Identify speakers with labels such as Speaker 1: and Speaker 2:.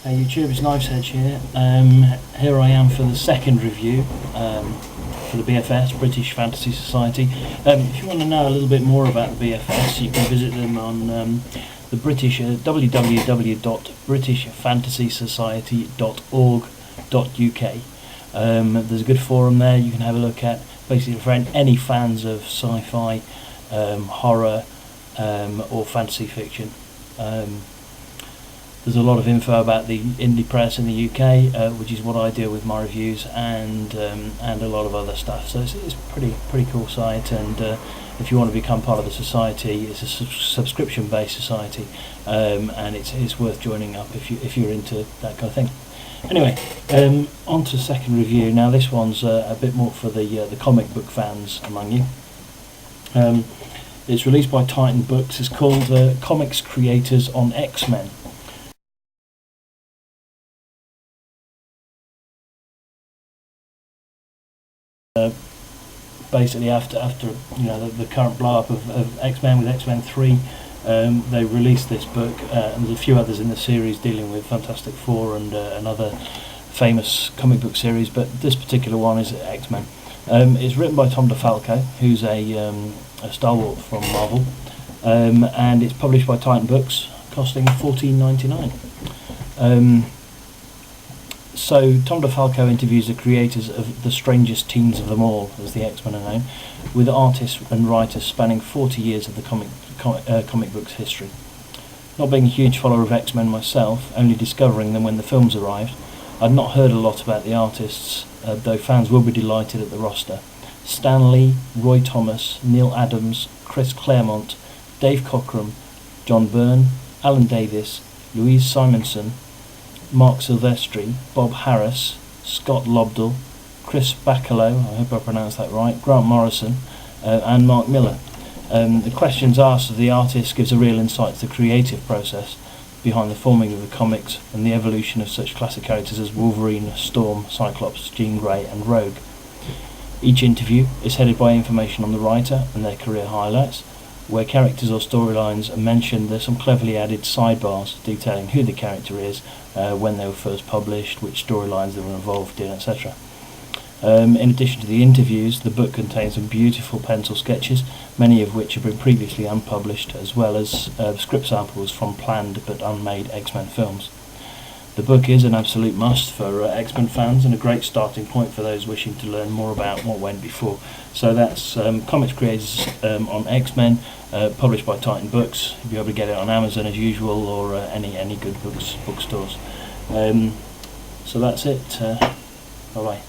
Speaker 1: Hey YouTube, it's Knifesedge here. Here I am for the second review for the BFS, British Fantasy Society. If you want to know a little bit more about the BFS, you can visit them on the British www.britishfantasysociety.org.uk. There's a good forum there you can have a look at, basically for any fans of sci-fi, horror or fantasy fiction. There's a lot of info about the indie press in the UK, which is what I deal with my reviews, and a lot of other stuff. So it's a pretty cool site, and if you want to become part of the society, it's a subscription-based society, and it's worth joining up if you're into that kind of thing. Anyway, on to second review. Now this one's a bit more for the comic book fans among you. It's released by Titan Books. It's called Comics Creators on X-Men. Basically after the current blow up of X-Men with X-Men 3, they released this book, and there's a few others in the series dealing with Fantastic Four and another famous comic book series, but this particular one is X-Men. It's written by Tom DeFalco, who's a stalwart from Marvel, and it's published by Titan Books, costing $14.99. So Tom DeFalco interviews the creators of the strangest teens of them all, as the X-Men are known, with artists and writers spanning 40 years of the comic books history. Not being a huge follower of X-Men myself, only discovering them when the films arrived, I'd not heard a lot about the artists, though fans will be delighted at the roster. Stan Lee, Roy Thomas, Neil Adams, Chris Claremont, Dave Cockrum, John Byrne, Alan Davis, Louise Simonson, Mark Silvestri, Bob Harris, Scott Lobdell, Chris Bacalo, I hope I pronounced that right, Grant Morrison, and Mark Miller. The questions asked of the artist gives a real insight to the creative process behind the forming of the comics and the evolution of such classic characters as Wolverine, Storm, Cyclops, Jean Grey and Rogue. Each interview is headed by information on the writer and their career highlights. Where characters or storylines are mentioned, there's some cleverly added sidebars detailing who the character is, when they were first published, which storylines they were involved in, etc. In addition to the interviews, the book contains some beautiful pencil sketches, many of which have been previously unpublished, as well as script samples from planned but unmade X-Men films. The book is an absolute must for X-Men fans and a great starting point for those wishing to learn more about what went before. So that's Comics Creators on X-Men, published by Titan Books. You'll be able to get it on Amazon as usual, or any good bookstores. So that's it. Bye bye.